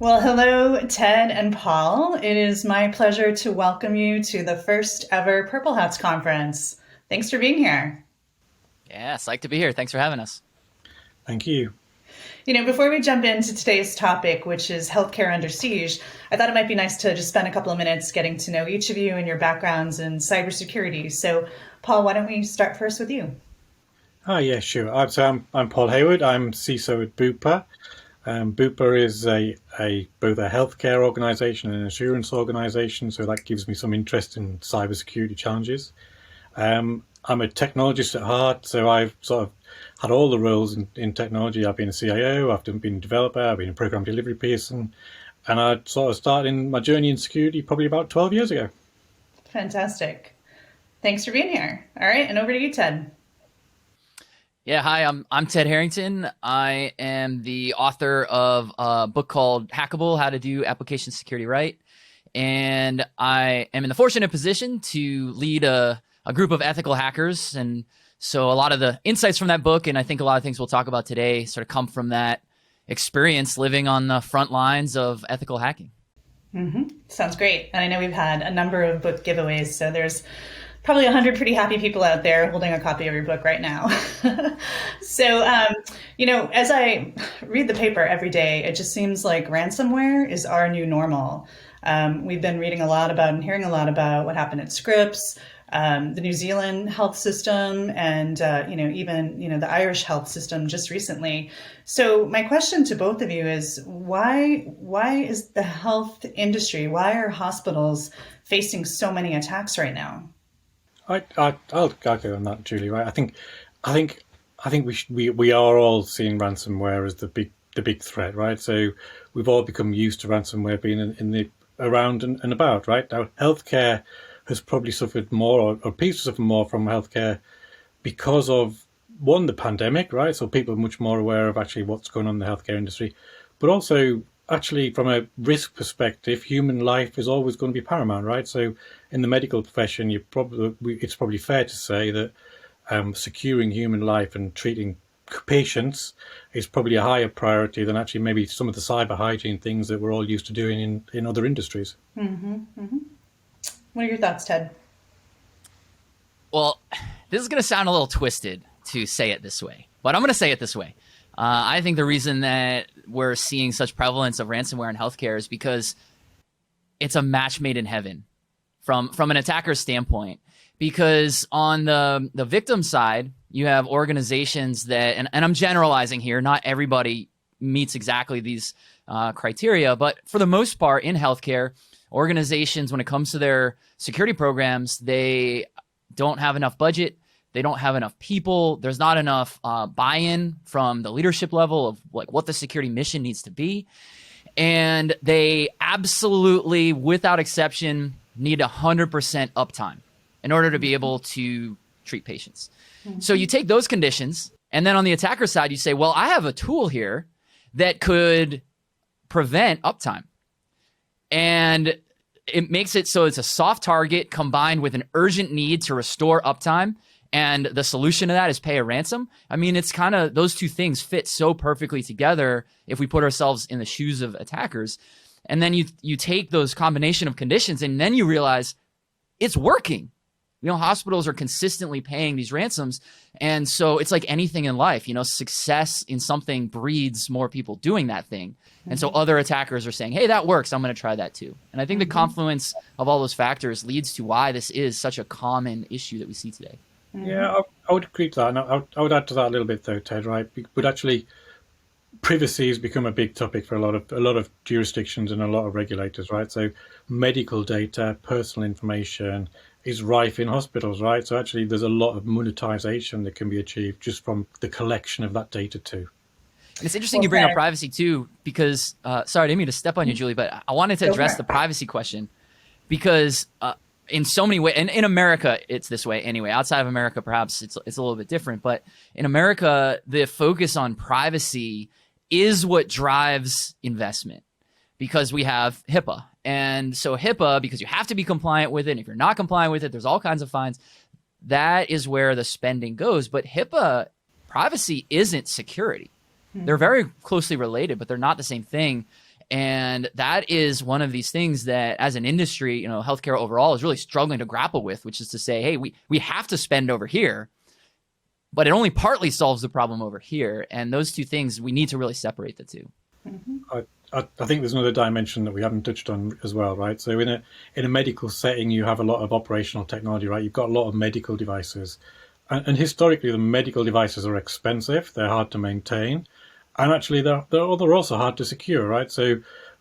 Well, hello, Ted and Paul. It is my pleasure to welcome you to the first ever Purple Hats Conference. Thanks for being here. Yeah, psyched to be here. Thanks for having us. Thank you. Before we jump into today's topic, which is healthcare under siege, I thought it might be nice to just spend a couple of minutes getting to know each of you and your backgrounds in cybersecurity. So, Paul, why don't we start first with you? Yeah, sure. I'm Paul Haywood. I'm CISO at Bupa. Bupa is both a healthcare organisation and an insurance organisation, so that gives me some interest in cybersecurity challenges. I'm a technologist at heart, so I've sort of had all the roles in technology. I've been a CIO, I've been a developer, I've been a program delivery person, and I sort of started my journey in security probably about 12 years ago. Fantastic. Thanks for being here. All right, and over to you, Ted. Yeah, hi, I'm Ted Harrington. I am the author of a book called Hackable: How to Do Application Security Right. And I am in the fortunate position to lead a group of ethical hackers. And so a lot of the insights from that book, and I think a lot of things we'll talk about today, sort of come from that experience living on the front lines of ethical hacking. Sounds great. And I know we've had a number of book giveaways, so there's probably 100 pretty happy people out there holding a copy of your book right now. So, as I read the paper every day, it just seems like ransomware is our new normal. We've been reading a lot about and hearing a lot about what happened at Scripps, the New Zealand health system, and even the Irish health system just recently. So my question to both of you is why is the health industry, why are hospitals facing so many attacks right now? I'll go on that, Julie. Right? I think we are all seeing ransomware as the big threat, right? So we've all become used to ransomware being in the around and about, right? Now, healthcare has probably suffered more, or appears to suffer more from healthcare because of one, the pandemic, right? So people are much more aware of actually what's going on in the healthcare industry, but also actually from a risk perspective, human life is always going to be paramount, right? So in the medical profession, it's probably fair to say that securing human life and treating patients is probably a higher priority than actually maybe some of the cyber hygiene things that we're all used to doing in other industries. What are your thoughts, Ted? Well, this is going to sound a little twisted to say it this way, but I'm going to say it this way. I think the reason that we're seeing such prevalence of ransomware in healthcare is because it's a match made in heaven from an attacker's standpoint. Because on the victim side, you have organizations that, and I'm generalizing here, not everybody meets exactly these criteria, but for the most part in healthcare, organizations, when it comes to their security programs, they don't have enough budget. They don't have enough people. There's not enough buy-in from the leadership level of like what the security mission needs to be. And they absolutely, without exception, need 100% uptime in order to be able to treat patients. So you take those conditions, and then on the attacker side, you say, well, I have a tool here that could prevent uptime. And it makes it so it's a soft target combined with an urgent need to restore uptime. And the solution to that is pay a ransom. I mean, it's kind of, those two things fit so perfectly together if we put ourselves in the shoes of attackers. And then you take those combination of conditions and then you realize it's working. Hospitals are consistently paying these ransoms. And so it's like anything in life, success in something breeds more people doing that thing. And so other attackers are saying, hey, that works. I'm going to try that too. And I think the confluence of all those factors leads to why this is such a common issue that we see today. Yeah, I would agree to that. And I would add to that a little bit though, Ted, right? But actually, privacy has become a big topic for a lot of jurisdictions and a lot of regulators, right? So medical data, personal information is rife in hospitals, right? So actually there's a lot of monetization that can be achieved just from the collection of that data too. And it's interesting you bring up privacy too, because, sorry, I didn't mean to step on you, Julie, but I wanted to address the privacy question because in so many ways, and in America, it's this way anyway. Outside of America, perhaps it's a little bit different, but in America, the focus on privacy is what drives investment because we have HIPAA. And so HIPAA, because you have to be compliant with it, and if you're not compliant with it, there's all kinds of fines. That is where the spending goes. But HIPAA, privacy isn't security. They're very closely related, but they're not the same thing. And that is one of these things that as an industry, healthcare overall is really struggling to grapple with, which is to say, hey, we have to spend over here, but it only partly solves the problem over here. And those two things, we need to really separate the two. I think there's another dimension that we haven't touched on as well, right? So in a medical setting, you have a lot of operational technology, right? You've got a lot of medical devices. And historically, the medical devices are expensive. They're hard to maintain. And actually, they're also hard to secure, right? So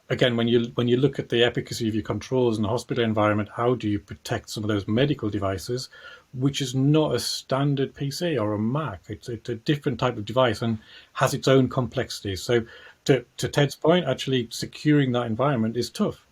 again, when you look at the efficacy of your controls in the hospital environment, how do you protect some of those medical devices, which is not a standard PC or a Mac? It's a different type of device and has its own complexities. So to Ted's point, actually securing that environment is tough.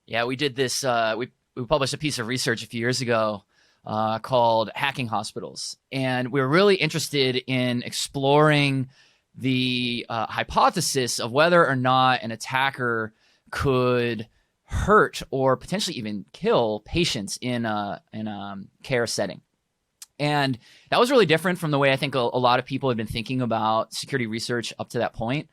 Yeah, we did this. We published a piece of research a few years ago called Hacking Hospitals. And we were really interested in exploring the hypothesis of whether or not an attacker could hurt or potentially even kill patients in a care setting. And that was really different from the way I think a lot of people had been thinking about security research up to that point.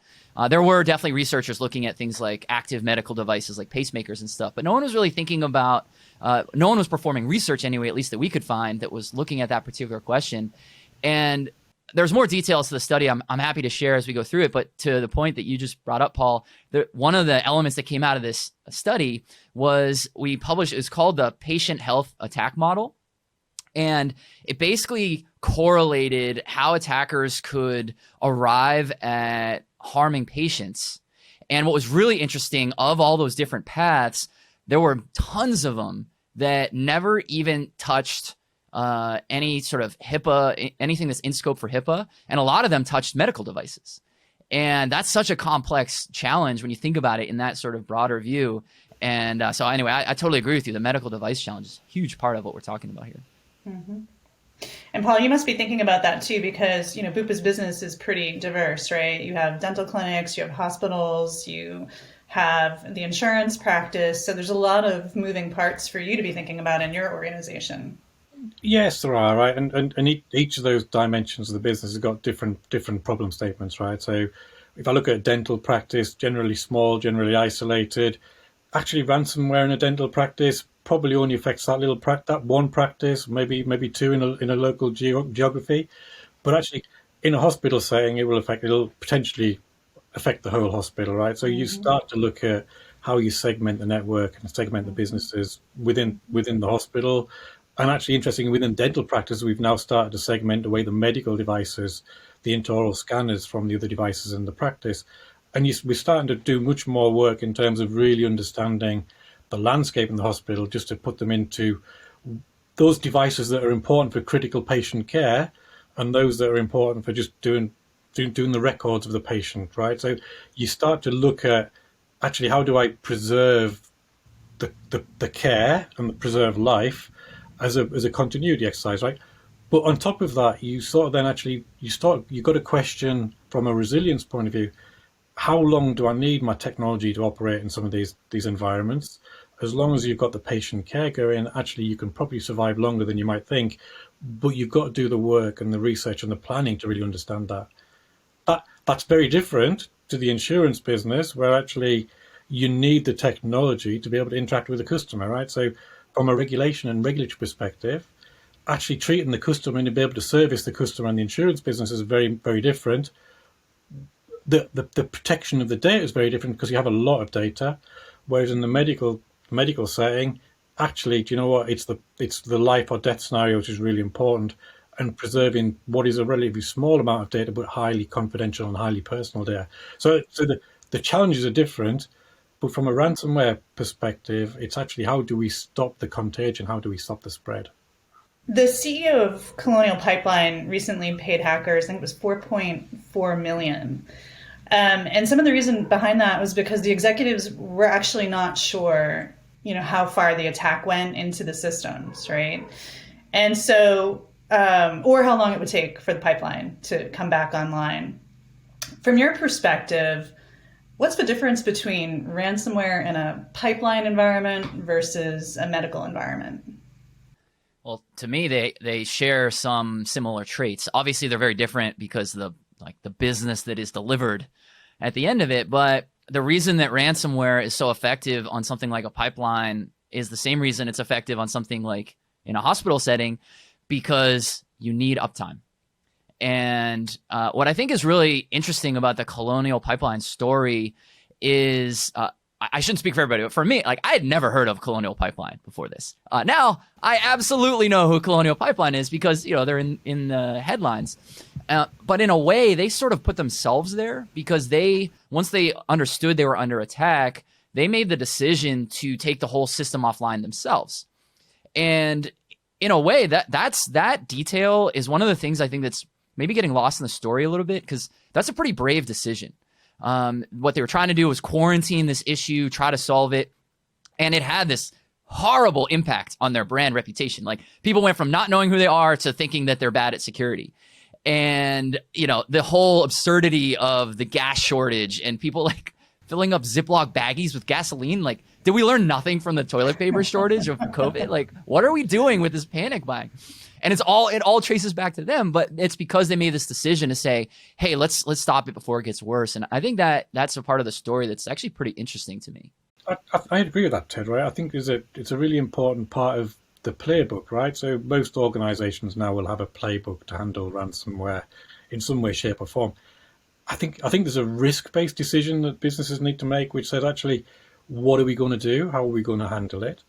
There were definitely researchers looking at things like active medical devices like pacemakers and stuff, but no one was really thinking about, no one was performing research anyway, at least that we could find, that was looking at that particular question. And there's more details to the study I'm happy to share as we go through it, but to the point that you just brought up, Paul, one of the elements that came out of this study was we published, it's called the Patient Health Attack Model. And it basically correlated how attackers could arrive at harming patients. And what was really interesting, of all those different paths, there were tons of them that never even touched any sort of HIPAA, anything that's in scope for HIPAA. And a lot of them touched medical devices. And that's such a complex challenge when you think about it in that sort of broader view. And so anyway, I totally agree with you. The medical device challenge is a huge part of what we're talking about here. Mm-hmm. And Paul, you must be thinking about that too, because, Bupa's business is pretty diverse, right? You have dental clinics, you have hospitals, you have the insurance practice. So there's a lot of moving parts for you to be thinking about in your organization. Yes, there are, right? And each of those dimensions of the business has got different problem statements, right? So if I look at a dental practice, generally small, generally isolated, actually ransomware in a dental practice probably only affects that one practice, maybe two in a local geography. But actually in a hospital setting, it'll potentially affect the whole hospital, right? So you start to look at how you segment the network and segment the businesses within the hospital. And actually, interestingly, within dental practice, we've now started to segment away the medical devices, the intraoral scanners from the other devices in the practice. And we're starting to do much more work in terms of really understanding the landscape in the hospital, just to put them into those devices that are important for critical patient care and those that are important for just doing the records of the patient, right? So you start to look at, actually, how do I preserve the care and preserve life as a continuity exercise, right? But on top of that, you got to question from a resilience point of view, how long do I need my technology to operate in some of these environments? As long as you've got the patient care going, actually you can probably survive longer than you might think, but you've got to do the work and the research and the planning to really understand that. That's very different to the insurance business, where actually you need the technology to be able to interact with the customer, right? So from a regulation and regulatory perspective, actually treating the customer and to be able to service the customer and the insurance business is very, very different. The protection of the data is very different because you have a lot of data, whereas in the medical setting, actually, do you know what? It's the life or death scenario which is really important, and preserving what is a relatively small amount of data but highly confidential and highly personal data. So the challenges are different, but from a ransomware perspective, it's actually how do we stop the contagion? How do we stop the spread? The CEO of Colonial Pipeline recently paid hackers, I think it was $4.4 million. And some of the reason behind that was because the executives were actually not sure, how far the attack went into the systems, right? And so, or how long it would take for the pipeline to come back online. From your perspective, what's the difference between ransomware in a pipeline environment versus a medical environment? Well, to me, they share some similar traits. Obviously, they're very different because the business that is delivered at the end of it. But the reason that ransomware is so effective on something like a pipeline is the same reason it's effective on something like in a hospital setting, because you need uptime. And what I think is really interesting about the Colonial Pipeline story is, I shouldn't speak for everybody, but for me, like, I had never heard of Colonial Pipeline before this. Now I absolutely know who Colonial Pipeline is because, you know, they're in the headlines. But in a way, they sort of put themselves there because once they understood they were under attack, they made the decision to take the whole system offline themselves. And in a way, that detail is one of the things I think that's maybe getting lost in the story a little bit, because that's a pretty brave decision. What they were trying to do was quarantine this issue, try to solve it. And it had this horrible impact on their brand reputation. Like, people went from not knowing who they are to thinking that they're bad at security. And, you know, the whole absurdity of the gas shortage and people like filling up Ziploc baggies with gasoline. Like, did we learn nothing from the toilet paper shortage of COVID? Like, what are we doing with this panic buying? And it all traces back to them, but it's because they made this decision to say, hey, let's stop it before it gets worse. And I think that's a part of the story that's actually pretty interesting to me. I agree with that, Ted, right? I think it's a really important part of the playbook, right? So most organizations now will have a playbook to handle ransomware in some way, shape or form. I think there's a risk-based decision that businesses need to make, which says, actually, what are we going to do? How are we going to handle it?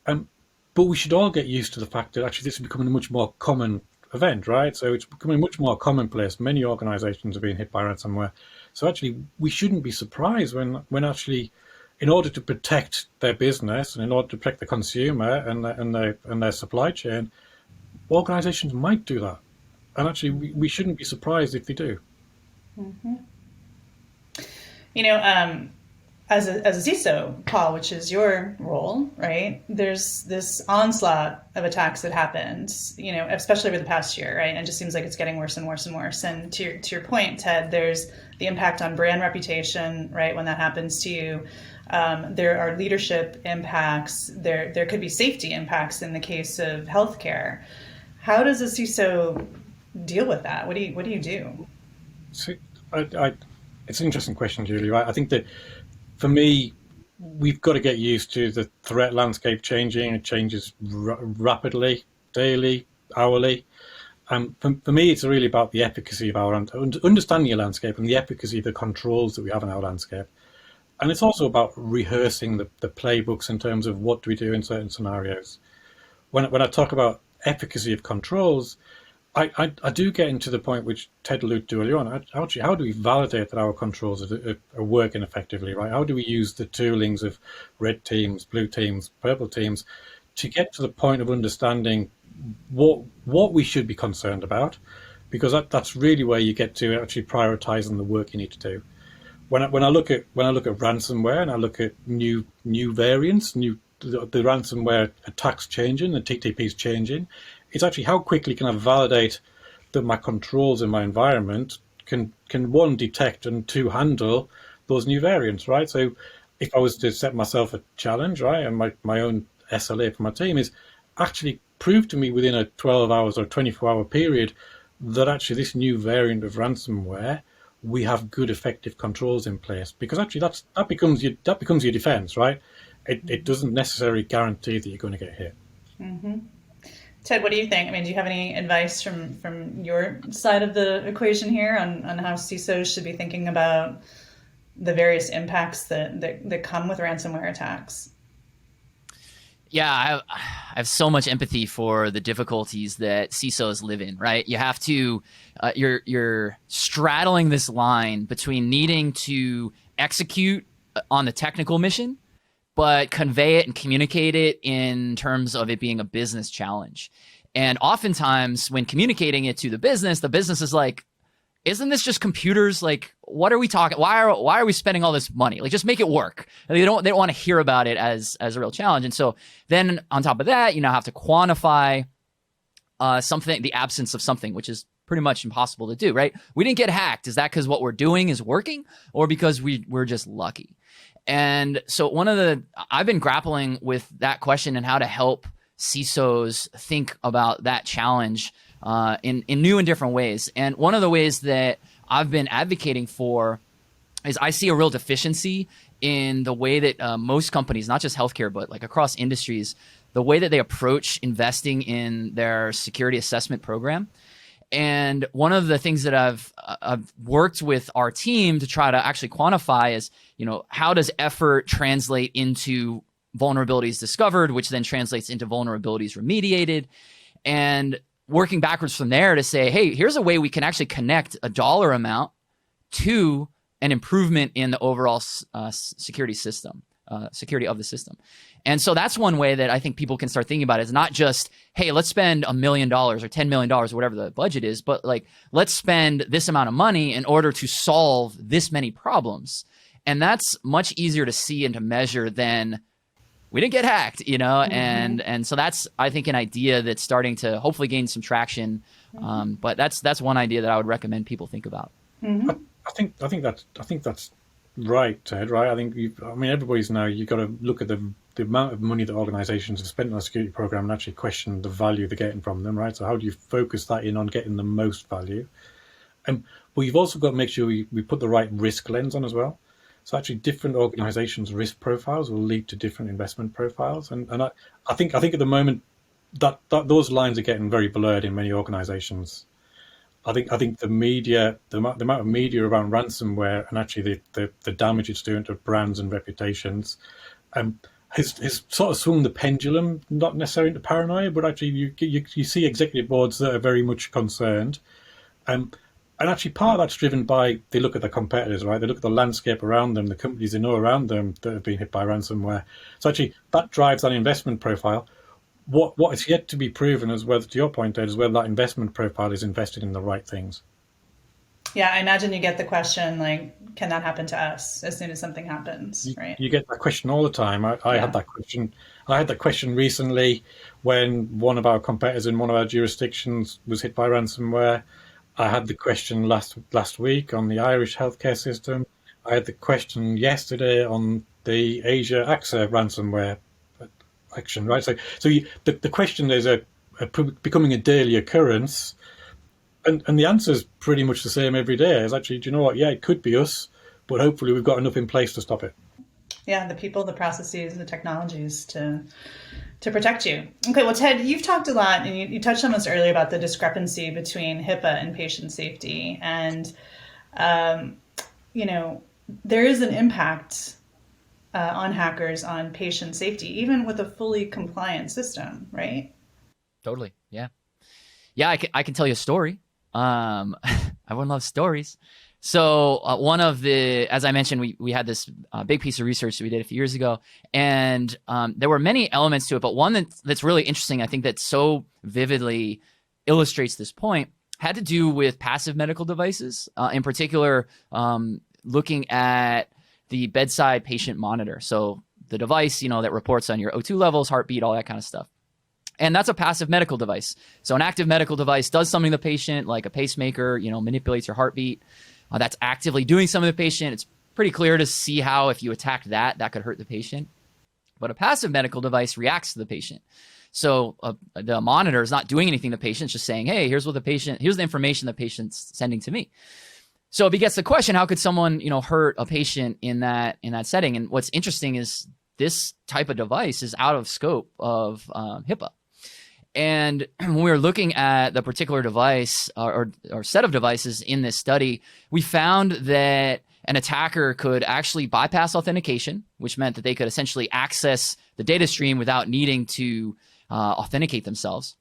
But we should all get used to the fact that actually this is becoming a much more common event, right? So it's becoming much more commonplace. Many organizations are being hit by ransomware. So actually, we shouldn't be surprised when actually, in order to protect their business and in order to protect the consumer and their supply chain, organizations might do that. And actually, we shouldn't be surprised if they do. Mm-hmm. You know, as a CISO, Paul, which is your role, right? There's this onslaught of attacks that happened, you know, especially over the past year, right? And it just seems like it's getting worse and worse and worse. And to your point, Ted, there's the impact on brand reputation, right? When that happens to you, there are leadership impacts. There could be safety impacts in the case of healthcare. How does a CISO deal with that? What do you do? So, it's an interesting question, Julie, right? I think that for me, we've got to get used to the threat landscape changing. It changes rapidly, daily, hourly. For me, it's really about the efficacy of our understanding the landscape and the efficacy of the controls that we have in our landscape. And it's also about rehearsing the playbooks in terms of what do we do in certain scenarios. When I talk about efficacy of controls, I do get into the point which Ted alluded to earlier on. Actually, how do we validate that our controls are working effectively, right? How do we use the toolings of red teams, blue teams, purple teams to get to the point of understanding what we should be concerned about? Because that's really where you get to actually prioritizing the work you need to do. When I look at ransomware and I look at new variants, the ransomware attacks changing, the TTPs changing, it's actually how quickly can I validate that my controls in my environment can one, detect, and two, handle those new variants, right? So if I was to set myself a challenge, right, and my own SLA for my team is actually prove to me within a 12 hours or 24-hour period that actually this new variant of ransomware, we have good effective controls in place, because actually that becomes your defense, right? It doesn't necessarily guarantee that you're going to get hit. Mm-hmm. Ted, what do you think? I mean, do you have any advice from your side of the equation here on how CISOs should be thinking about the various impacts that come with ransomware attacks? Yeah, I have so much empathy for the difficulties that CISOs live in, right? You have to, you're straddling this line between needing to execute on the technical mission, but convey it and communicate it in terms of it being a business challenge. And oftentimes when communicating it to the business is like, isn't this just computers? Like, what are we talking? Why are we spending all this money? Like, just make it work. They don't want to hear about it as a real challenge. And so then on top of that, you now have to quantify something, the absence of something, which is pretty much impossible to do, right? We didn't get hacked. Is that because what we're doing is working, or because we're just lucky? And so I've been grappling with that question and how to help CISOs think about that challenge in new and different ways. And one of the ways that I've been advocating for is I see a real deficiency in the way that most companies, not just healthcare, but like across industries, the way that they approach investing in their security assessment program. And one of the things that I've worked with our team to try to actually quantify is, how does effort translate into vulnerabilities discovered, which then translates into vulnerabilities remediated, and working backwards from there to say, hey, here's a way we can actually connect a dollar amount to an improvement in the overall security system, security of the system. And so that's one way that I think people can start thinking about it. It's not just, hey, let's spend $1 million or $10 million or whatever the budget is, but like, let's spend this amount of money in order to solve this many problems. And that's much easier to see and to measure than we didn't get hacked, and so that's, I think, an idea that's starting to hopefully gain some traction. But that's one idea that I would recommend people think about. Mm-hmm. I think that's right, Ted. Right? I think everybody's now, you've got to look at the amount of money that organisations have spent on a security program and actually question the value they're getting from them. Right? So how do you focus that in on getting the most value? But you've also got to make sure we put the right risk lens on as well. So actually, different organisations' risk profiles will lead to different investment profiles, and I think at the moment that those lines are getting very blurred in many organisations. I think the media, the amount of media around ransomware and actually the damage it's doing to brands and reputations, has sort of swung the pendulum, not necessarily into paranoia, but actually you see executive boards that are very much concerned. And actually, part of that's driven by, they look at the competitors, right? They look at the landscape around them, the companies they know around them that have been hit by ransomware. So actually, that drives that investment profile. What is yet to be proven, as whether, to your point, Ed, is whether that investment profile is invested in the right things. Yeah, I imagine you get the question, like, can that happen to us as soon as something happens, right? You get that question all the time. I had that question. I had that question recently when one of our competitors in one of our jurisdictions was hit by ransomware. I had the question last week on the Irish healthcare system. I had the question yesterday on the Asia AXA ransomware action, right? So the question is becoming a daily occurrence, and the answer is pretty much the same every day. It's actually, do you know what? Yeah, it could be us, but hopefully we've got enough in place to stop it. Yeah, the people, the processes, the technologies to protect you. Okay, well, Ted, you've talked a lot, and you touched on this earlier about the discrepancy between HIPAA and patient safety. And, there is an impact on hackers on patient safety, even with a fully compliant system, right? Totally, yeah. Yeah, I can tell you a story. Everyone loves stories. So one of the, as I mentioned, we had this big piece of research that we did a few years ago, and there were many elements to it, but one that's really interesting, I think, that so vividly illustrates this point, had to do with passive medical devices, in particular, looking at the bedside patient monitor. So the device, that reports on your O2 levels, heartbeat, all that kind of stuff. And that's a passive medical device. So an active medical device does something to the patient, like a pacemaker, manipulates your heartbeat. That's actively doing something to the patient. It's pretty clear to see how, if you attack that could hurt the patient. But a passive medical device reacts to the patient. So the monitor is not doing anything to the patient, it's just saying, hey, here's the information the patient's sending to me. So it begets the question, how could someone, hurt a patient in that setting? And what's interesting is this type of device is out of scope of HIPAA. And when we were looking at the particular device or set of devices in this study, we found that an attacker could actually bypass authentication, which meant that they could essentially access the data stream without needing to authenticate themselves.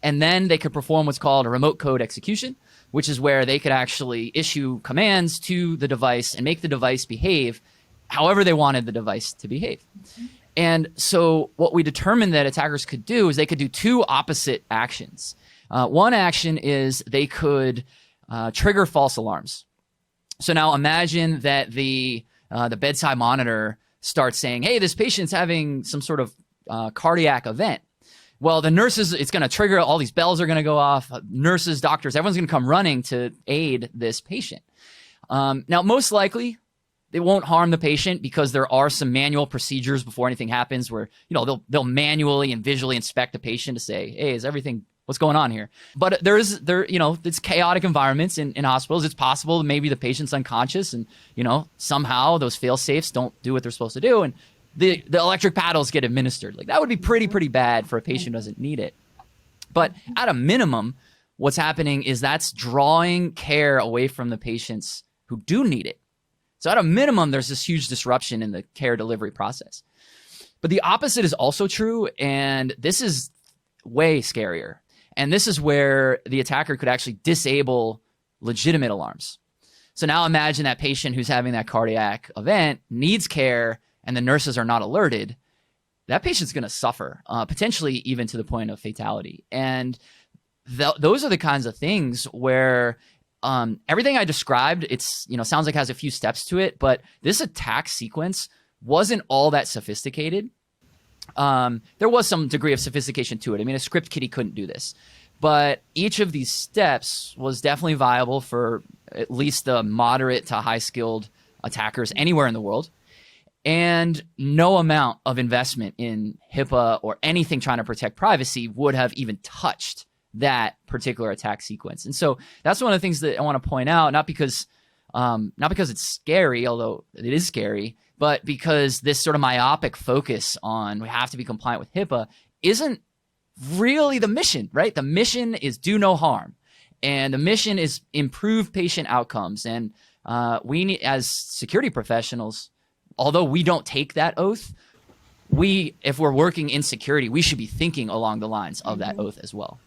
And then they could perform what's called a remote code execution, which is where they could actually issue commands to the device and make the device behave however they wanted the device to behave. Mm-hmm. And so what we determined that attackers could do is they could do two opposite actions. One action is they could trigger false alarms. So now imagine that the bedside monitor starts saying, hey, this patient's having some sort of cardiac event. Well, the nurses, it's going to trigger, all these bells are going to go off. Nurses, doctors, everyone's going to come running to aid this patient. Now, most likely, they won't harm the patient because there are some manual procedures before anything happens where, they'll manually and visually inspect the patient to say, hey, is everything what's going on here? But it's chaotic environments in hospitals. It's possible maybe the patient's unconscious and, somehow those fail safes don't do what they're supposed to do. And the electric paddles get administered. Like that would be pretty bad for a patient who doesn't need it. But at a minimum, what's happening is that's drawing care away from the patients who do need it. So at a minimum, there's this huge disruption in the care delivery process. But the opposite is also true, and this is way scarier. And this is where the attacker could actually disable legitimate alarms. So now imagine that patient who's having that cardiac event needs care, and the nurses are not alerted. That patient's going to suffer, potentially even to the point of fatality. And those are the kinds of things where everything I described, it's sounds like it has a few steps to it, but this attack sequence wasn't all that sophisticated. There was some degree of sophistication to it. I mean, a script kiddie couldn't do this, but each of these steps was definitely viable for at least the moderate to high skilled attackers anywhere in the world. And no amount of investment in HIPAA or anything trying to protect privacy would have even touched that particular attack sequence. And so that's one of the things that I want to point out, not because it's scary, although it is scary, but because this sort of myopic focus on we have to be compliant with HIPAA isn't really the mission, right? The mission is do no harm. And the mission is improve patient outcomes. And we need, as security professionals, although we don't take that oath, if we're working in security, we should be thinking along the lines of that oath as well.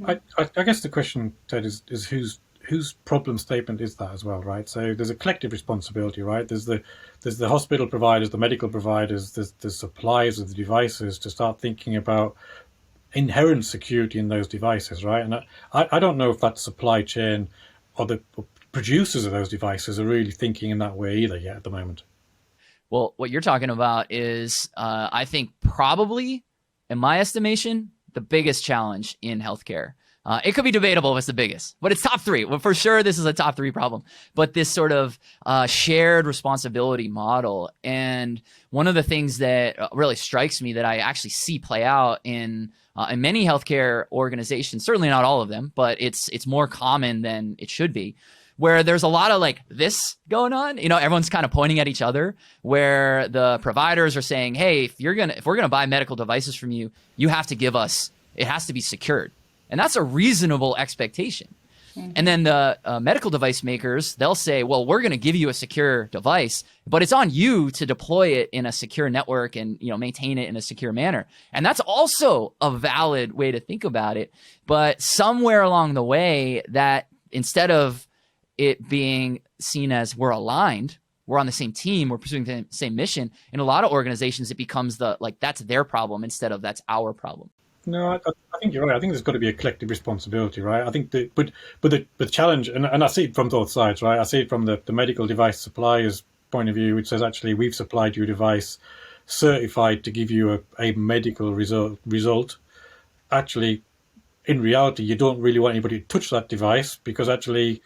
I guess the question, Ted, is whose problem statement is that as well, right? So there's a collective responsibility, right? There's the hospital providers, the medical providers, the suppliers of the devices to start thinking about inherent security in those devices, right? And I don't know if that supply chain or the producers of those devices are really thinking in that way either yet at the moment. Well, what you're talking about is, I think probably, in my estimation, the biggest challenge in healthcare. It could be debatable if it's the biggest, but it's top three. Well, for sure, this is a top three problem. But this sort of shared responsibility model, and one of the things that really strikes me that I actually see play out in many healthcare organizations, certainly not all of them, but it's more common than it should be, where there's a lot of like this going on. Everyone's kind of pointing at each other, where the providers are saying, hey, if we're gonna buy medical devices from you, you have to give us, it has to be secured. And that's a reasonable expectation. Mm-hmm. And then the medical device makers, they'll say, well, we're going to give you a secure device, but it's on you to deploy it in a secure network and maintain it in a secure manner. And that's also a valid way to think about it. But somewhere along the way, that instead of it being seen as we're aligned, we're on the same team, we're pursuing the same mission, in a lot of organizations, it becomes that's their problem instead of that's our problem. No, I think you're right. I think there's got to be a collective responsibility, right? I think but the challenge, and I see it from both sides, right? I see it from the medical device supplier's point of view, which says actually we've supplied you a device certified to give you a medical result. Actually, in reality, you don't really want anybody to touch that device because actually,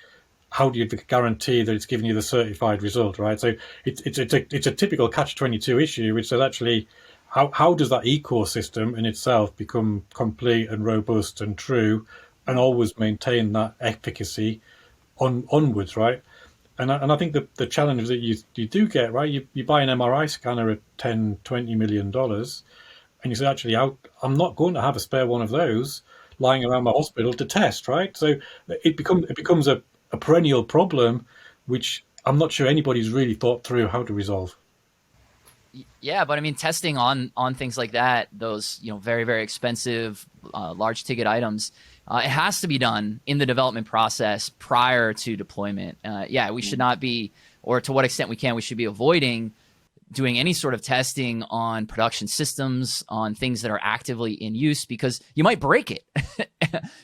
how do you guarantee that it's giving you the certified result, right? So it's a typical catch-22 issue, which says actually, how does that ecosystem in itself become complete and robust and true and always maintain that efficacy onwards, right? And I think the challenge that you do get, right, you buy an MRI scanner at $10-20 million and you say, actually, I'm not going to have a spare one of those lying around my hospital to test, right? So it becomes a perennial problem, which I'm not sure anybody's really thought through how to resolve. Yeah, but I mean, testing on things like that, those very, very expensive, large ticket items, it has to be done in the development process prior to deployment. We should not be, or to what extent we can, we should be avoiding doing any sort of testing on production systems, on things that are actively in use, because you might break it.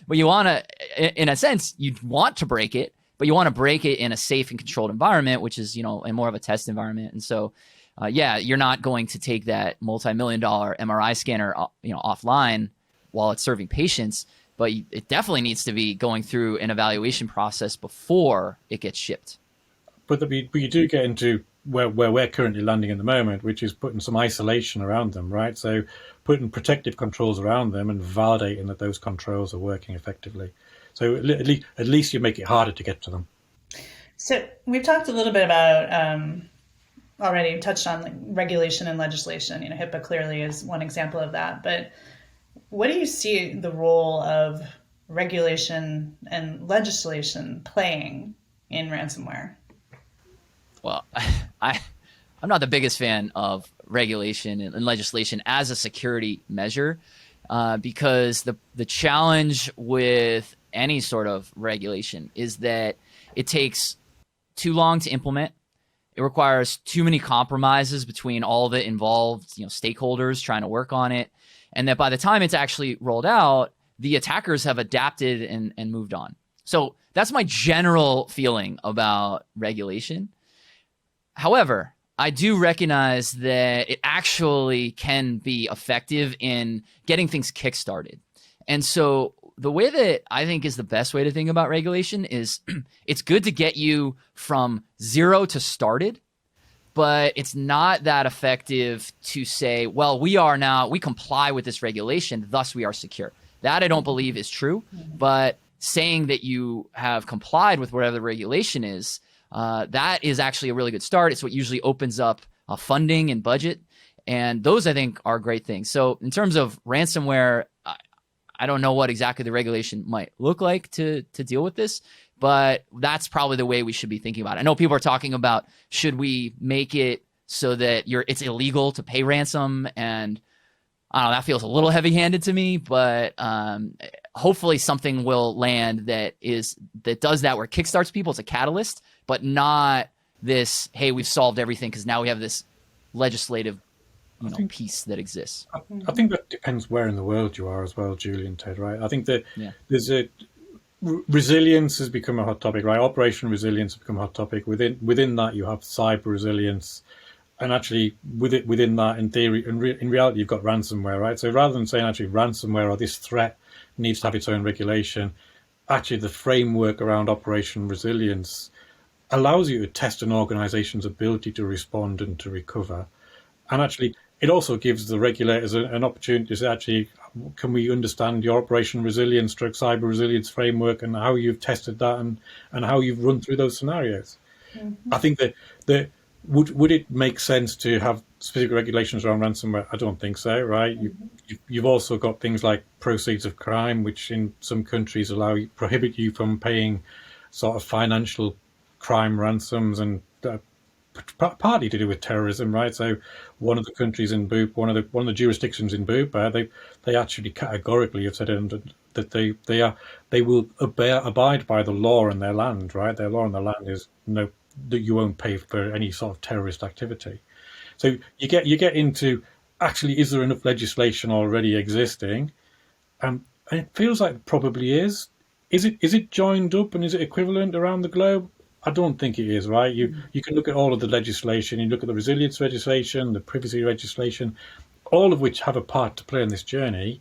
But you want to, in a sense, you want to break it, but you want to break it in a safe and controlled environment, which is, in more of a test environment. And so, you're not going to take that multi-million-dollar MRI scanner, offline while it's serving patients, but it definitely needs to be going through an evaluation process before it gets shipped. But you do get into where we're currently landing at the moment, which is putting some isolation around them, right? So putting protective controls around them and validating that those controls are working effectively. So at least you make it harder to get to them. So we've talked a little bit about already touched on like regulation and legislation. HIPAA clearly is one example of that. But what do you see the role of regulation and legislation playing in ransomware? Well, I'm not the biggest fan of regulation and legislation as a security measure, because the challenge with any sort of regulation is that it takes too long to implement. It requires too many compromises between all the involved, stakeholders trying to work on it, and that by the time it's actually rolled out, the attackers have adapted and moved on. So that's my general feeling about regulation. However, I do recognize that it actually can be effective in getting things kickstarted. And so the way that I think is the best way to think about regulation is it's good to get you from zero to started, but it's not that effective to say, well, we comply with this regulation, thus we are secure. That I don't believe is true, but saying that you have complied with whatever the regulation is, that is actually a really good start. It's what usually opens up funding and budget. And those, I think, are great things. So in terms of ransomware, I don't know what exactly the regulation might look like to deal with this, but that's probably the way we should be thinking about it. I know people are talking about, should we make it so that it's illegal to pay ransom? And I don't know, that feels a little heavy-handed to me, but hopefully something will land that does that, where it kickstarts people. It's a catalyst, but not this, hey, we've solved everything because now we have this legislative piece that exists. I think that depends where in the world you are as well, Julie and Ted, right? I think that there's resilience has become a hot topic, right? Operational resilience has become a hot topic. Within that, you have cyber resilience. And actually, within that, in theory, in reality, you've got ransomware, right? So rather than saying actually ransomware or this threat needs to have its own regulation, actually the framework around operational resilience allows you to test an organization's ability to respond and to recover. And actually, it also gives the regulators an opportunity to say, actually, can we understand your operational resilience, cyber resilience framework, and how you've tested that and how you've run through those scenarios? Mm-hmm. I think that would it make sense to have specific regulations around ransomware? I don't think so, right? Mm-hmm. You've also got things like proceeds of crime, which in some countries prohibit you from paying sort of financial crime ransoms, and partly to do with terrorism, right? So one of the countries in Bupa, one of the jurisdictions in Bupa, they actually categorically have said that they will abide by the law in their land, right? Their law in their land is that you won't pay for any sort of terrorist activity. So you get into, actually, is there enough legislation already existing? And it feels like it probably is. Is it joined up and is it equivalent around the globe? I don't think it is, right? You can look at all of the legislation, you look at the resilience legislation, the privacy legislation, all of which have a part to play in this journey,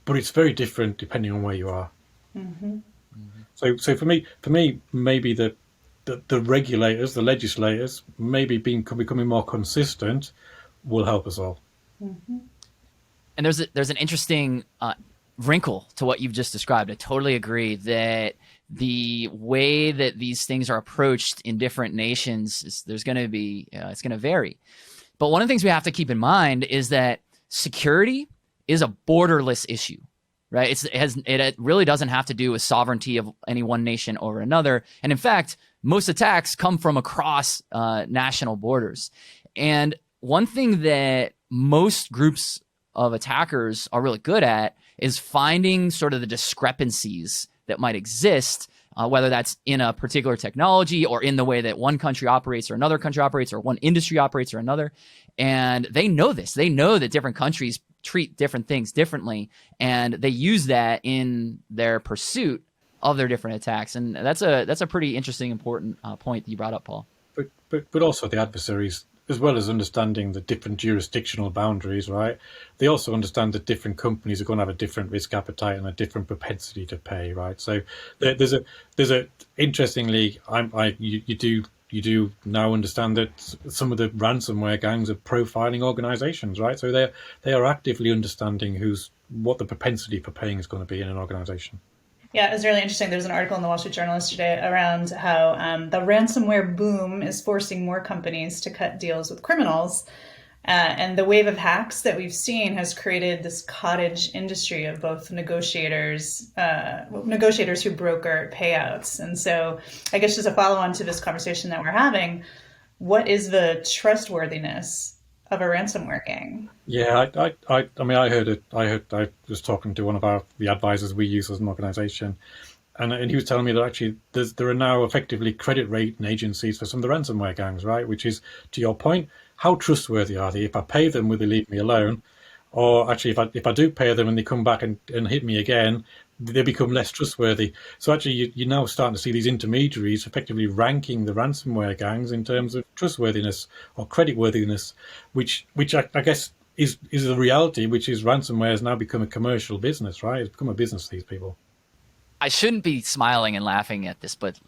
but it's very different depending on where you are. Mm-hmm. Mm-hmm. So for me, maybe the regulators, the legislators, maybe becoming more consistent will help us all. Mm-hmm. And there's an interesting wrinkle to what you've just described. I totally agree that the way that these things are approached in different nations it's going to vary. But one of the things we have to keep in mind is that security is a borderless issue, right? It really doesn't have to do with sovereignty of any one nation over another. And in fact, most attacks come from across national borders. And one thing that most groups of attackers are really good at is finding sort of the discrepancies that might exist, whether that's in a particular technology or in the way that one country operates or another country operates or one industry operates or another. And they know this. They know that different countries treat different things differently, and they use that in their pursuit of their different attacks. And that's a pretty interesting, important point that you brought up, Paul. But also the adversaries, as well as understanding the different jurisdictional boundaries, right? They also understand that different companies are going to have a different risk appetite and a different propensity to pay, right? So there's a interestingly, you do now understand that some of the ransomware gangs are profiling organizations, right? So they are actively understanding what the propensity for paying is going to be in an organization. Yeah, it was really interesting. There's an article in the Wall Street Journal yesterday around how the ransomware boom is forcing more companies to cut deals with criminals. And the wave of hacks that we've seen has created this cottage industry of both negotiators who broker payouts. And so I guess just a follow on to this conversation that we're having, what is the trustworthiness of a ransomware gang? Yeah, I mean, I was talking to one of the advisors we use as an organization, and he was telling me that actually there are now effectively credit rating agencies for some of the ransomware gangs, right? Which is, to your point, how trustworthy are they? If I pay them, will they leave me alone? Or actually, if I do pay them and they come back and hit me again, they become less trustworthy. So actually, you're now starting to see these intermediaries effectively ranking the ransomware gangs in terms of trustworthiness or creditworthiness, which I guess is the reality, which is ransomware has now become a commercial business, right? It's become a business to these people. I shouldn't be smiling and laughing at this, but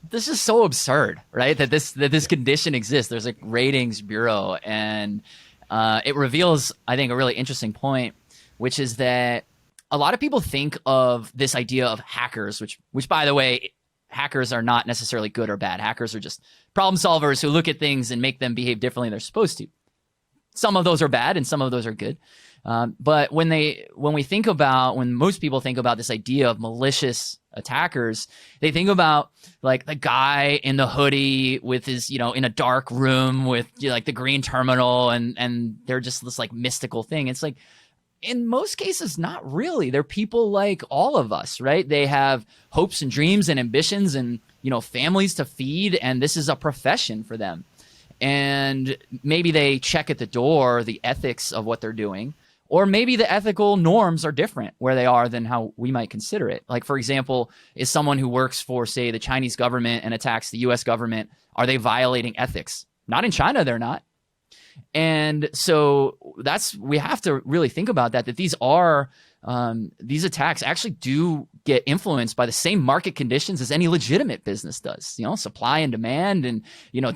this is so absurd, right? That this condition exists. There's a ratings bureau, and it reveals, I think, a really interesting point, which is that a lot of people think of this idea of hackers, which by the way, hackers are not necessarily good or bad. Hackers are just problem solvers who look at things and make them behave differently than they're supposed to. Some of those are bad and some of those are good. But when most people think about this idea of malicious attackers, they think about like the guy in the hoodie with his, in a dark room with like the green terminal, and they're just this like mystical thing. It's like, in most cases, not really. They're people like all of us, right? They have hopes and dreams and ambitions and, families to feed. And this is a profession for them. And maybe they check at the door the ethics of what they're doing, or maybe the ethical norms are different where they are than how we might consider it. Like, for example, is someone who works for, say, the Chinese government and attacks the US government, are they violating ethics? Not in China, they're not. And so we have to really think about that these attacks actually do get influenced by the same market conditions as any legitimate business does, supply and demand. And,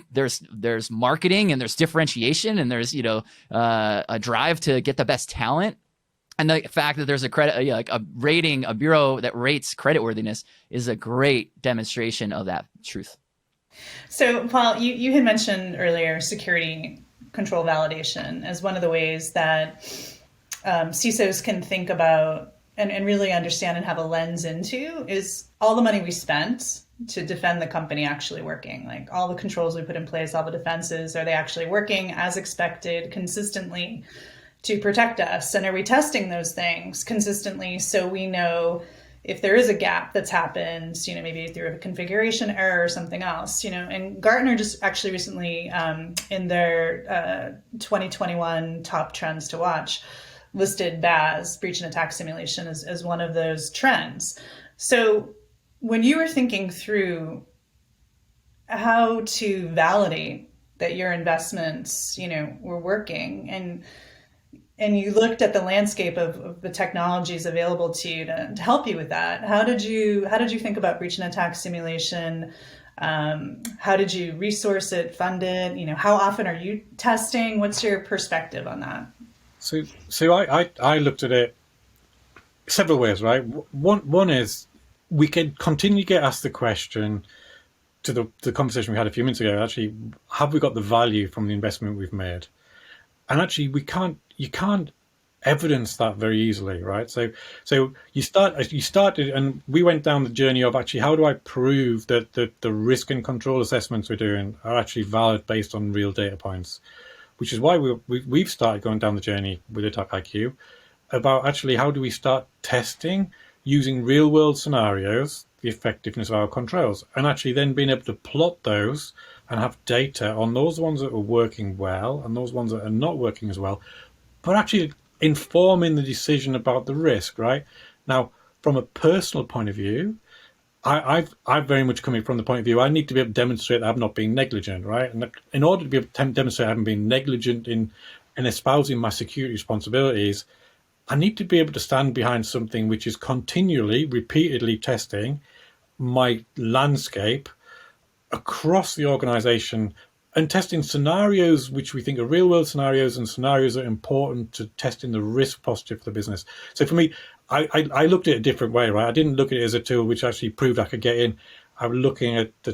there's marketing and there's differentiation and there's, a drive to get the best talent. And the fact that there's a bureau that rates creditworthiness is a great demonstration of that truth. So, Paul, you had mentioned earlier security control validation as one of the ways that CISOs can think about and really understand and have a lens into is all the money we spent to defend the company actually working. Like all the controls we put in place, all the defenses, are they actually working as expected consistently to protect us? And are we testing those things consistently so we know if there is a gap that's happened, maybe through a configuration error or something else, and Gartner just actually recently in their 2021 top trends to watch listed BAS, breach and attack simulation, as one of those trends. So when you were thinking through how to validate that your investments, were working, and you looked at the landscape of the technologies available to you to help you with that, how did you think about breach and attack simulation? How did you resource it, fund it? How often are you testing? What's your perspective on that? So I looked at it several ways, right? One is we can continue to get asked the question to the conversation we had a few minutes ago. Actually, have we got the value from the investment we've made? And actually, you can't evidence that very easily, right? So you started, and we went down the journey of actually how do I prove that the risk and control assessments we're doing are actually valid based on real data points, which is why we've started going down the journey with AttackIQ about actually how do we start testing using real world scenarios the effectiveness of our controls, and actually then being able to plot those and have data on those ones that are working well and those ones that are not working as well, but actually informing the decision about the risk, right? Now, from a personal point of view, I've very much coming from the point of view, I need to be able to demonstrate that I'm not being negligent, right? And in order to be able to demonstrate I haven't been negligent in espousing my security responsibilities, I need to be able to stand behind something which is continually, repeatedly testing my landscape across the organization and testing scenarios which we think are real world scenarios and scenarios that are important to testing the risk posture for the business. So for me, I looked at it a different way, right? I didn't look at it as a tool which actually proved I could get in. I was looking at the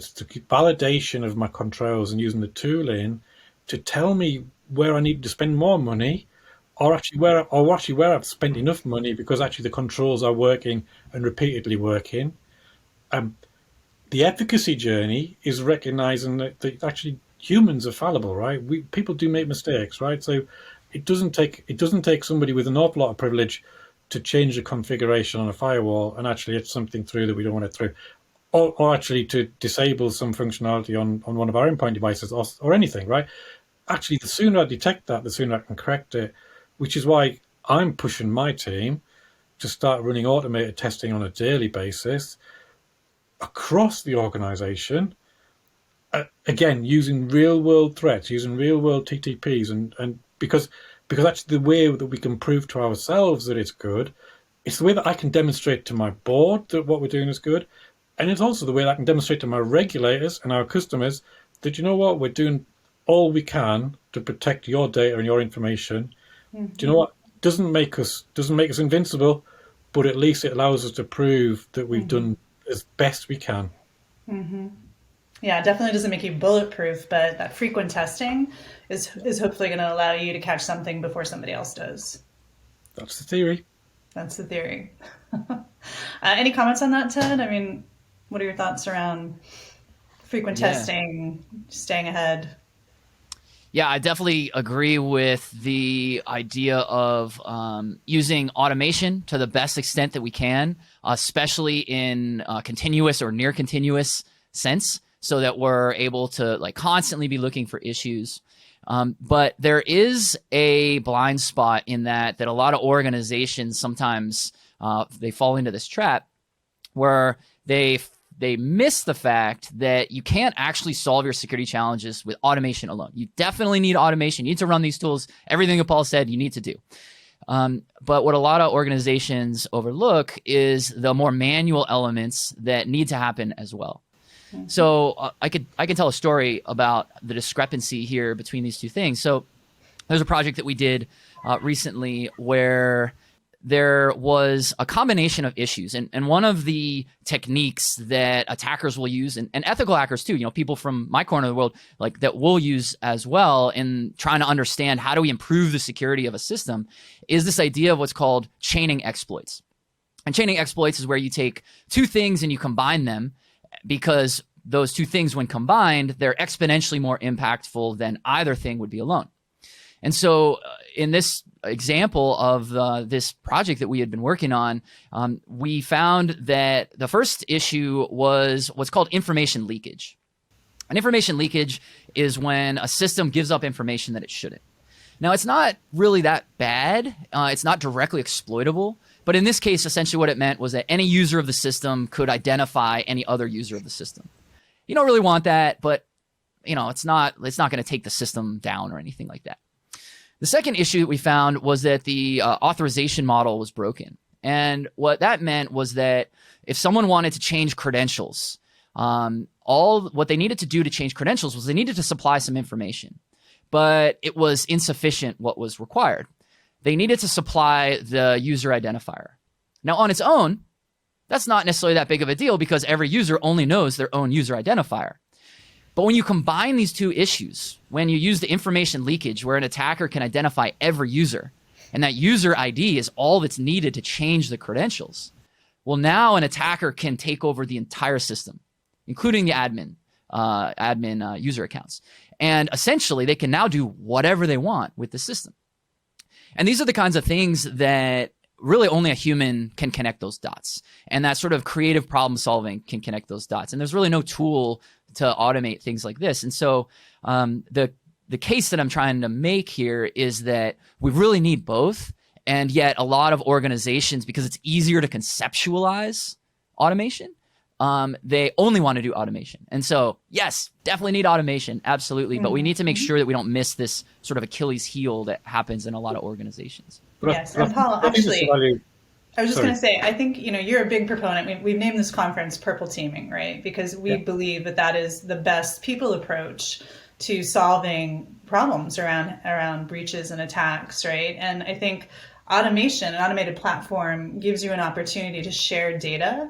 validation of my controls and using the tooling to tell me where I need to spend more money, or actually where I've spent enough money because actually the controls are working and repeatedly working. The efficacy journey is recognizing that actually humans are fallible, right? People do make mistakes, right? So it doesn't take somebody with an awful lot of privilege to change the configuration on a firewall and actually hit something through that we don't want it through, or actually to disable some functionality on one of our endpoint devices or anything, right? Actually, the sooner I detect that, the sooner I can correct it, which is why I'm pushing my team to start running automated testing on a daily basis across the organization, again, using real world threats, using real world TTPs, and because actually the way that we can prove to ourselves that it's good, it's the way that I can demonstrate to my board that what we're doing is good, and it's also the way that I can demonstrate to my regulators and our customers that, you know what, we're doing all we can to protect your data and your information. Mm-hmm. Do you know what? Doesn't make us invincible, but at least it allows us to prove that we've done as best we can. Mm-hmm. Yeah, it definitely doesn't make you bulletproof, but that frequent testing is hopefully going to allow you to catch something before somebody else does. That's the theory. That's the theory. Any comments on that, Ted? I mean, what are your thoughts around frequent testing, staying ahead? Yeah, I definitely agree with the idea of using automation to the best extent that we can, especially in continuous or near continuous sense, so that we're able to like constantly be looking for issues. But there is a blind spot in that a lot of organizations sometimes they fall into this trap where they miss the fact that you can't actually solve your security challenges with automation alone. You definitely need automation. You need to run these tools. Everything that Paul said, you need to do. But what a lot of organizations overlook is the more manual elements that need to happen as well. Mm-hmm. So I can tell a story about the discrepancy here between these two things. So there's a project that we did recently where there was a combination of issues. And one of the techniques that attackers will use, and ethical hackers too, people from my corner of the world, like that will use as well in trying to understand how do we improve the security of a system, is this idea of what's called chaining exploits. And chaining exploits is where you take two things and you combine them, because those two things, when combined, they're exponentially more impactful than either thing would be alone. And so in this example of this project that we had been working on, we found that the first issue was what's called information leakage. And information leakage is when a system gives up information that it shouldn't. Now, it's not really that bad. It's not directly exploitable. But in this case, essentially what it meant was that any user of the system could identify any other user of the system. You don't really want that, but it's not going to take the system down or anything like that. The second issue that we found was that the authorization model was broken. And what that meant was that if someone wanted to change credentials, all what they needed to do to change credentials was they needed to supply some information. But it was insufficient what was required. They needed to supply the user identifier. Now, on its own, that's not necessarily that big of a deal because every user only knows their own user identifier. But when you combine these two issues, when you use the information leakage where an attacker can identify every user, and that user ID is all that's needed to change the credentials, well, now an attacker can take over the entire system, including the admin user accounts. And essentially, they can now do whatever they want with the system. And these are the kinds of things that really only a human can connect those dots. And that sort of creative problem solving can connect those dots. And there's really no tool to automate things like this. And so the case that I'm trying to make here is that we really need both. And yet a lot of organizations, because it's easier to conceptualize automation, they only want to do automation. And so, yes, definitely need automation. Absolutely. But we need to make sure that we don't miss this sort of Achilles heel that happens in a lot of organizations. Yes. And Paul, actually, I was just Sorry. going to say, I think, you're a big proponent. We've named this conference Purple Teaming, right? Because we Yeah. believe that that is the best people approach to solving problems around breaches and attacks, right? And I think automation, an automated platform, gives you an opportunity to share data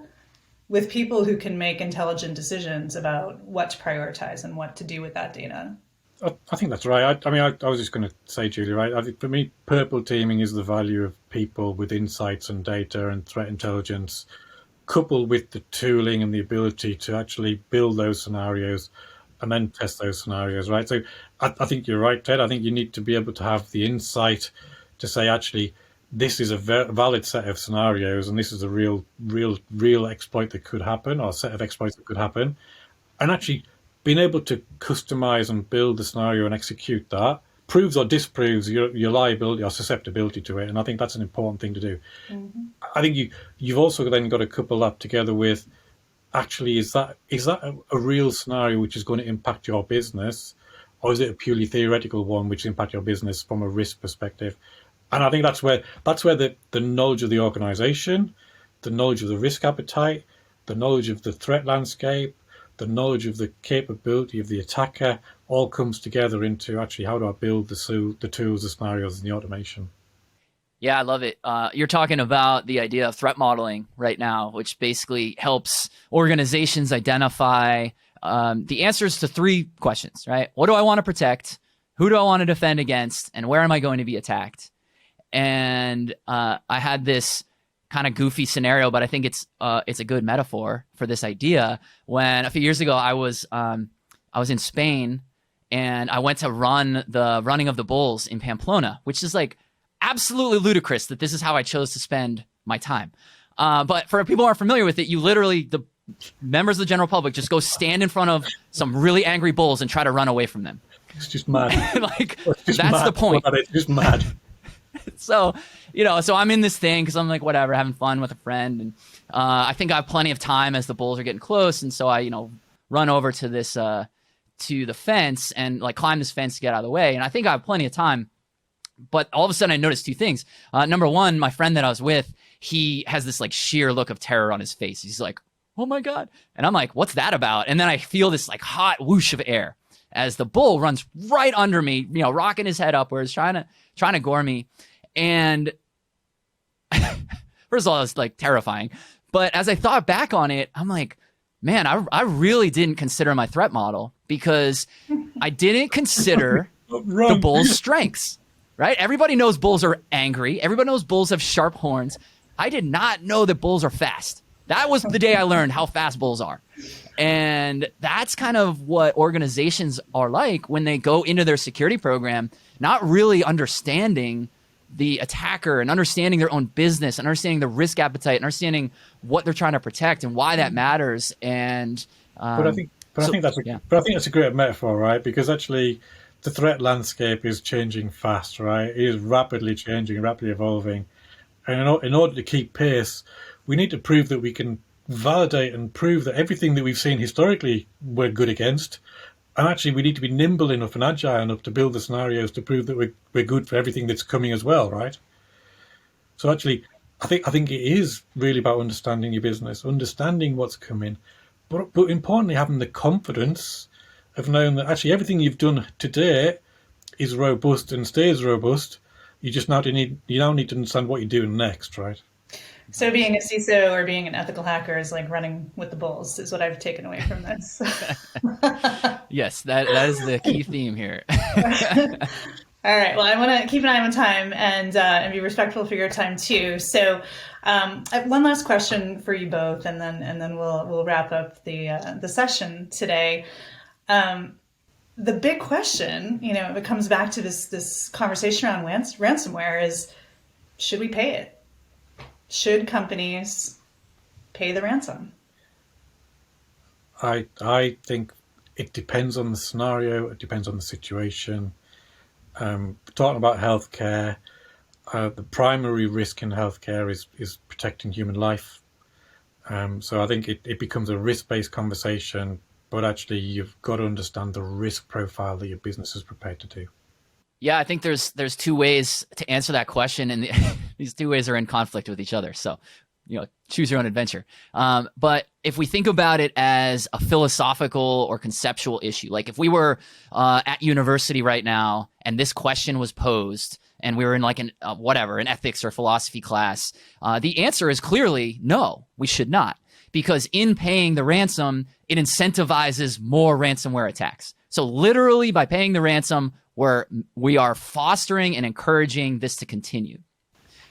with people who can make intelligent decisions about what to prioritize and what to do with that data. I think that's right. I was just going to say, Julie, right? I think for me, purple teaming is the value of people with insights and data and threat intelligence, coupled with the tooling and the ability to actually build those scenarios and then test those scenarios, right? So I think you're right, Ted. I think you need to be able to have the insight to say, actually, this is a valid set of scenarios, and this is a real exploit that could happen, or a set of exploits that could happen, and actually being able to customize and build the scenario and execute that proves or disproves your liability or susceptibility to it. And I think that's an important thing to do. Mm-hmm. I think you've also then got to couple that together with, actually, is that a real scenario which is going to impact your business, or is it a purely theoretical one which impacts your business from a risk perspective? And I think that's where the knowledge of the organization, the knowledge of the risk appetite, the knowledge of the threat landscape, the knowledge of the capability of the attacker all comes together into, actually, how do I build the tools, the scenarios, and the automation. Yeah, I love it. You're talking about the idea of threat modeling right now, which basically helps organizations identify the answers to 3 questions, right? What do I want to protect? Who do I want to defend against? And where am I going to be attacked? And I had this kind of goofy scenario, but I think it's a good metaphor for this idea. When a few years ago I was in Spain, and I went to run the running of the bulls in Pamplona, which is like absolutely ludicrous that this is how I chose to spend my time. But for people who aren't familiar with it, you literally, the members of the general public, just go stand in front of some really angry bulls and try to run away from them. It's just mad. That's mad. The point. It's just mad. So I'm in this thing because I'm like, whatever, having fun with a friend. And I think I have plenty of time as the bulls are getting close. And so I, run over to this, to the fence and like climb this fence to get out of the way. And I think I have plenty of time. But all of a sudden I noticed 2 things. Number one, my friend that I was with, he has this like sheer look of terror on his face. He's like, oh my God. And I'm like, what's that about? And then I feel this like hot whoosh of air as the bull runs right under me, rocking his head upwards, trying to gore me. And first of all, it's like terrifying. But as I thought back on it, I'm like, man, I really didn't consider my threat model, because I didn't consider the bull's strengths, right? Everybody knows bulls are angry. Everybody knows bulls have sharp horns. I did not know that bulls are fast. That was the day I learned how fast bulls are. And that's kind of what organizations are like when they go into their security program, not really understanding the attacker and understanding their own business, understanding the risk appetite, understanding what they're trying to protect and why that matters. And I think that's a great metaphor, right? Because actually, the threat landscape is changing fast, right? It is rapidly changing, rapidly evolving, and in order to keep pace, we need to prove that we can validate and prove that everything that we've seen historically we're good against. And actually, we need to be nimble enough and agile enough to build the scenarios to prove that we're good for everything that's coming as well, right? So actually, I think it is really about understanding your business, understanding what's coming, but importantly, having the confidence of knowing that actually everything you've done today is robust and stays robust. You now need to understand what you're doing next, right? So being a CISO or being an ethical hacker is like running with the bulls, is what I've taken away from this. Yes, that is the key theme here. All right. Well, I want to keep an eye on time and be respectful for your time too. So, one last question for you both, and then we'll wrap up the session today. The big question, if it comes back to this conversation around ransomware, is: should we pay it? Should companies pay the ransom? I think it depends on the scenario. It depends on the situation. Talking about healthcare, the primary risk in healthcare is protecting human life. So I think it becomes a risk-based conversation, but actually you've got to understand the risk profile that your business is prepared to do. Yeah, I think there's 2 ways to answer that question, and these two ways are in conflict with each other. So, choose your own adventure. But if we think about it as a philosophical or conceptual issue, like if we were at university right now and this question was posed and we were in like an ethics or philosophy class, the answer is clearly no, we should not. Because in paying the ransom, it incentivizes more ransomware attacks. So literally by paying the ransom, we are fostering and encouraging this to continue.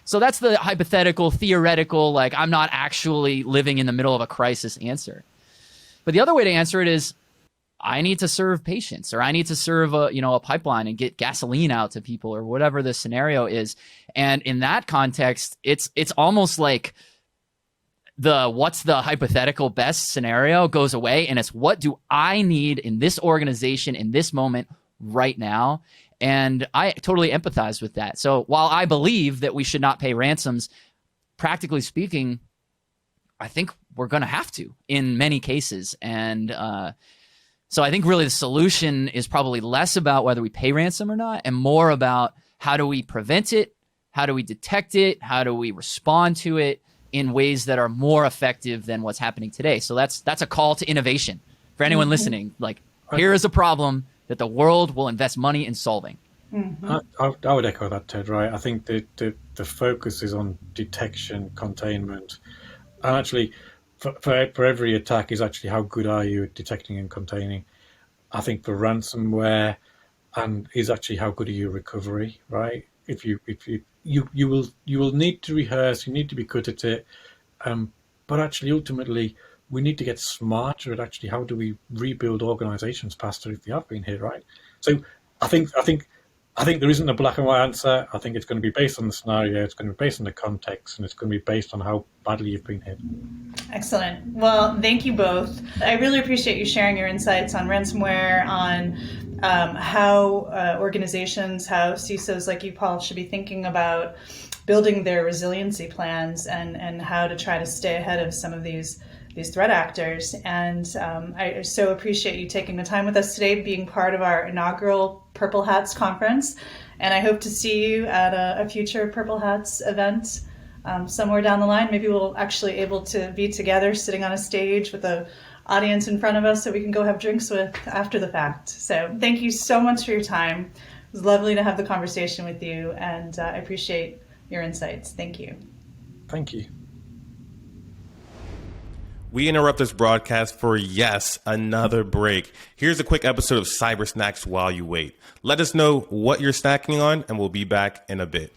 So that's the hypothetical, theoretical, like I'm not actually living in the middle of a crisis answer. But the other way to answer it is I need to serve patients, or I need to serve a pipeline and get gasoline out to people, or whatever the scenario is. And in that context, it's almost like what's the hypothetical best scenario goes away, and it's what do I need in this organization in this moment right now. And I totally empathize with that. So while I believe that we should not pay ransoms, practically speaking, I think we're going to have to in many cases. And so I think really the solution is probably less about whether we pay ransom or not, and more about how do we prevent it? How do we detect it? How do we respond to it in ways that are more effective than what's happening today? So that's a call to innovation for anyone listening. Like, here is a problem that the world will invest money in solving. I would echo that, Ted, right? I think the focus is on detection, containment. And actually, for every attack is actually how good are you at detecting and containing. I think for ransomware is actually how good are you at recovery, right? If you will need to rehearse, you need to be good at it. But actually, ultimately, we need to get smarter at actually how do we rebuild organizations faster if they have been hit, right? So I think there isn't a black and white answer. I think it's going to be based on the scenario, it's going to be based on the context, and it's going to be based on how badly you've been hit. Excellent. Well, thank you both. I really appreciate you sharing your insights on ransomware, on how organizations, how CISOs like you, Paul, should be thinking about building their resiliency plans and how to try to stay ahead of some of these threat actors. And I so appreciate you taking the time with us today, being part of our inaugural Purple Hats conference. And I hope to see you at a future Purple Hats event somewhere down the line. Maybe we'll actually able to be together sitting on a stage with an audience in front of us that we can go have drinks with after the fact. So thank you so much for your time. It was lovely to have the conversation with you, and I appreciate your insights. Thank you. Thank you. We interrupt this broadcast for, yes, another break. Here's a quick episode of Cyber Snacks while you wait. Let us know what you're snacking on, and we'll be back in a bit.